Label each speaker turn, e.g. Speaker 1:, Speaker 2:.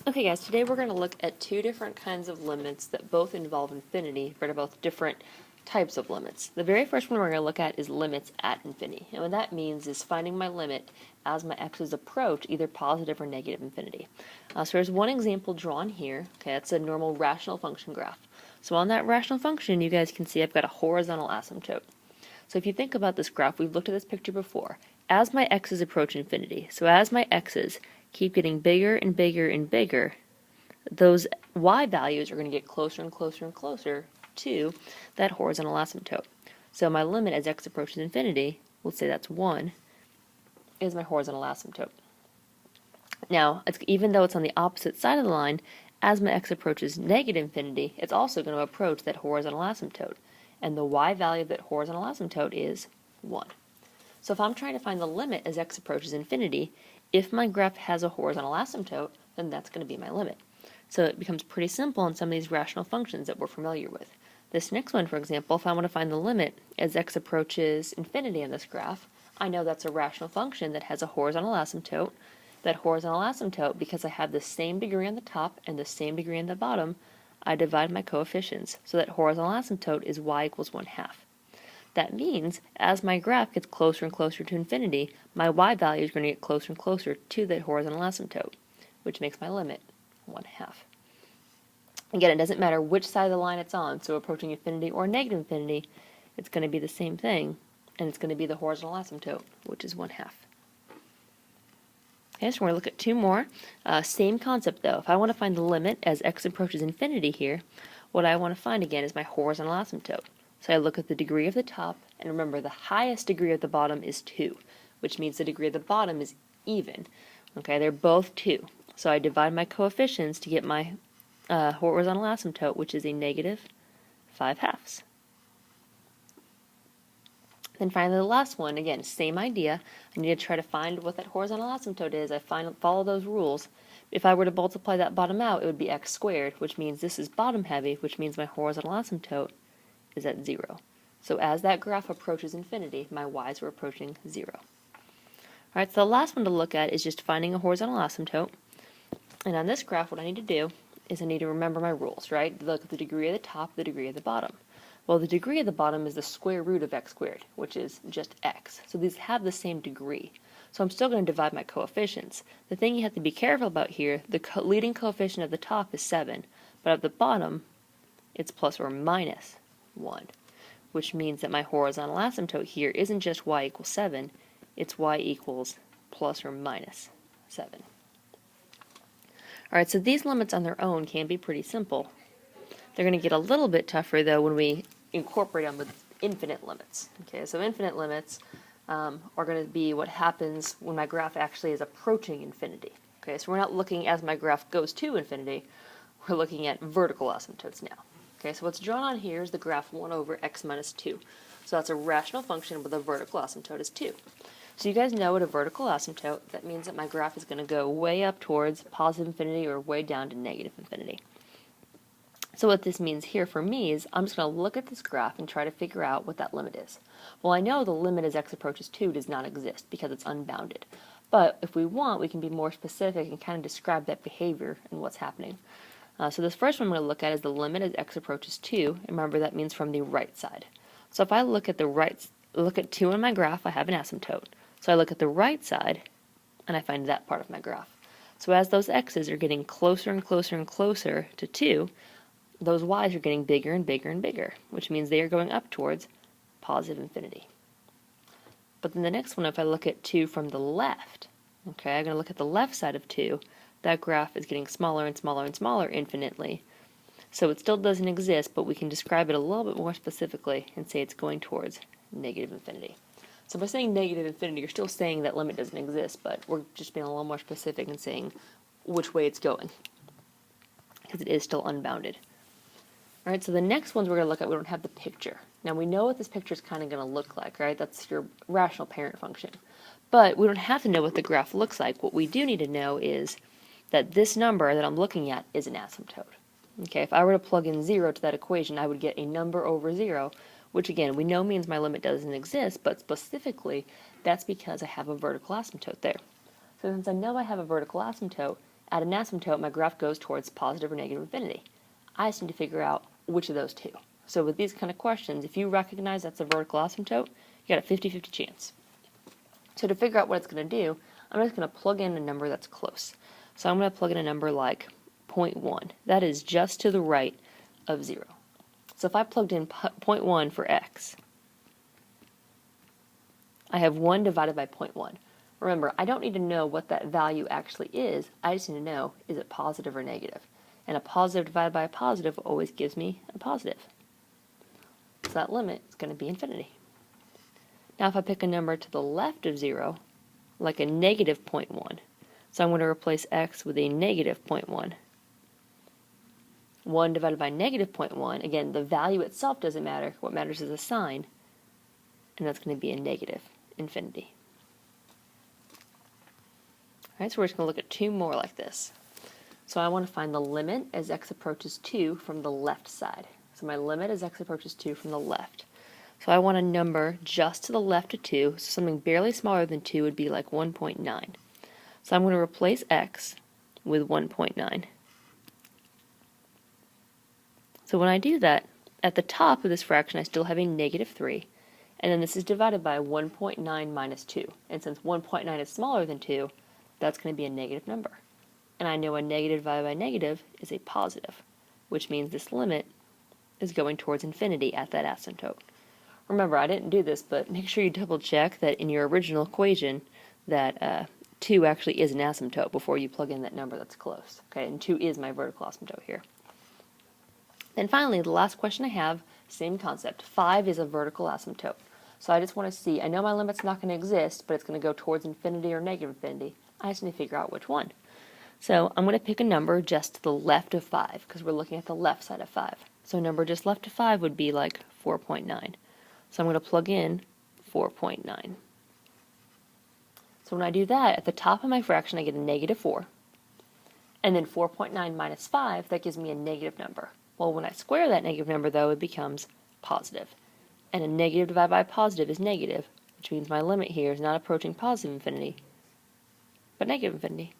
Speaker 1: Okay guys, today we're going to look at two different kinds of limits that both involve infinity, but are both different types of limits. The very first one we're going to look at is limits at infinity. And what that means is finding my limit as my x's approach either positive or negative infinity. So there's one example drawn here. Okay, that's a normal rational function graph. So on that rational function, you guys can see I've got a horizontal asymptote. So if you think about this graph, we've looked at this picture before. As my x's approach infinity, so as my x's keep getting bigger and bigger and bigger, those y values are going to get closer and closer and closer to that horizontal asymptote. So my limit as x approaches infinity, let's say that's 1, is my horizontal asymptote. Now, even though it's on the opposite side of the line, as my x approaches negative infinity, it's also going to approach that horizontal asymptote. And the y value of that horizontal asymptote is 1. So if I'm trying to find the limit as x approaches infinity, if my graph has a horizontal asymptote, then that's going to be my limit. So it becomes pretty simple in some of these rational functions that we're familiar with. This next one, for example, if I want to find the limit as x approaches infinity in this graph, I know that's a rational function that has a horizontal asymptote. That horizontal asymptote, because I have the same degree on the top and the same degree on the bottom, I divide my coefficients. So that horizontal asymptote is y equals 1/2. That means, as my graph gets closer and closer to infinity, my y value is going to get closer and closer to that horizontal asymptote, which makes my limit 1/2. Again, it doesn't matter which side of the line it's on, so approaching infinity or negative infinity, it's going to be the same thing, and it's going to be the horizontal asymptote, which is 1/2. Okay, so we're going to look at two more. Same concept though. If I want to find the limit as x approaches infinity here, what I want to find again is my horizontal asymptote. So I look at the degree of the top, and remember the highest degree of the bottom is 2, which means the degree of the bottom is even. Okay, they're both 2. So I divide my coefficients to get my horizontal asymptote, which is a negative 5/2. Then finally the last one, again, same idea. I need to try to find what that horizontal asymptote is. I follow those rules. If I were to multiply that bottom out, it would be x squared, which means this is bottom heavy, which means my horizontal asymptote is at 0. So as that graph approaches infinity, my y's are approaching 0. Alright, so the last one to look at is just finding a horizontal asymptote. And on this graph, what I need to do is I need to remember my rules, right? Look at the degree of the top, the degree of the bottom. Well, the degree of the bottom is the square root of x squared, which is just x. So these have the same degree. So I'm still going to divide my coefficients. The thing you have to be careful about here, the leading coefficient of the top is 7, but at the bottom, it's plus or minus 1, which means that my horizontal asymptote here isn't just y equals 7, it's y equals plus or minus 7. Alright, so these limits on their own can be pretty simple. They're going to get a little bit tougher, though, when we incorporate them with infinite limits. Okay, so infinite limits are going to be what happens when my graph actually is approaching infinity. Okay, so we're not looking as my graph goes to infinity, we're looking at vertical asymptotes now. Okay, so what's drawn on here is the graph 1 over x minus 2. So that's a rational function with a vertical asymptote is 2. So you guys know what a vertical asymptote, that means that my graph is going to go way up towards positive infinity or way down to negative infinity. So what this means here for me is I'm just going to look at this graph and try to figure out what that limit is. Well, I know the limit as x approaches 2 does not exist because it's unbounded. But if we want, we can be more specific and kind of describe that behavior and what's happening. So this first one I'm going to look at is the limit as x approaches 2. And remember, that means from the right side. So if I look at 2 on my graph, I have an asymptote. So I look at the right side, and I find that part of my graph. So as those x's are getting closer and closer and closer to 2, those y's are getting bigger and bigger and bigger, which means they are going up towards positive infinity. But then the next one, if I look at 2 from the left, okay, I'm going to look at the left side of 2, that graph is getting smaller and smaller and smaller infinitely. So it still doesn't exist, but we can describe it a little bit more specifically and say it's going towards negative infinity. So by saying negative infinity, you're still saying that limit doesn't exist, but we're just being a little more specific and saying which way it's going, because it is still unbounded. Alright, so the next ones we're going to look at, we don't have the picture. Now we know what this picture is kind of going to look like, right? That's your rational parent function. But we don't have to know what the graph looks like. What we do need to know is that this number that I'm looking at is an asymptote. Okay, if I were to plug in 0 to that equation, I would get a number over 0, which again, we know means my limit doesn't exist, but specifically, that's because I have a vertical asymptote there. So since I know I have a vertical asymptote, at an asymptote, my graph goes towards positive or negative infinity. I just need to figure out which of those two. So with these kind of questions, if you recognize that's a vertical asymptote, you got a 50-50 chance. So to figure out what it's going to do, I'm just going to plug in a number that's close. So I'm going to plug in a number like 0.1. That is just to the right of 0. So if I plugged in 0.1 for x, I have 1 divided by 0.1. Remember, I don't need to know what that value actually is. I just need to know, is it positive or negative? And a positive divided by a positive always gives me a positive. So that limit is going to be infinity. Now if I pick a number to the left of 0, like a negative 0.1, so I'm going to replace x with a negative 0.1. 1 divided by negative 0.1, again, the value itself doesn't matter. What matters is the sign, and that's going to be a negative infinity. Alright, so we're just going to look at two more like this. So I want to find the limit as x approaches 2 from the left side. So my limit as x approaches 2 from the left. So I want a number just to the left of 2, so something barely smaller than 2 would be like 1.9. So I'm going to replace x with 1.9. So when I do that, at the top of this fraction I still have a negative 3, and then this is divided by 1.9 minus 2. And since 1.9 is smaller than 2, that's going to be a negative number. And I know a negative divided by negative is a positive, which means this limit is going towards infinity at that asymptote. Remember, I didn't do this, but make sure you double check that in your original equation that 2 actually is an asymptote before you plug in that number that's close. Okay, and 2 is my vertical asymptote here. And finally, the last question I have, same concept. 5 is a vertical asymptote. So I just want to see, I know my limit's not going to exist, but it's going to go towards infinity or negative infinity. I just need to figure out which one. So I'm going to pick a number just to the left of 5, because we're looking at the left side of 5. So a number just left of 5 would be like 4.9. So I'm going to plug in 4.9. So when I do that, at the top of my fraction I get a negative 4. And then 4.9 minus 5, that gives me a negative number. Well, when I square that negative number, though, it becomes positive. And a negative divided by a positive is negative, which means my limit here is not approaching positive infinity, but negative infinity.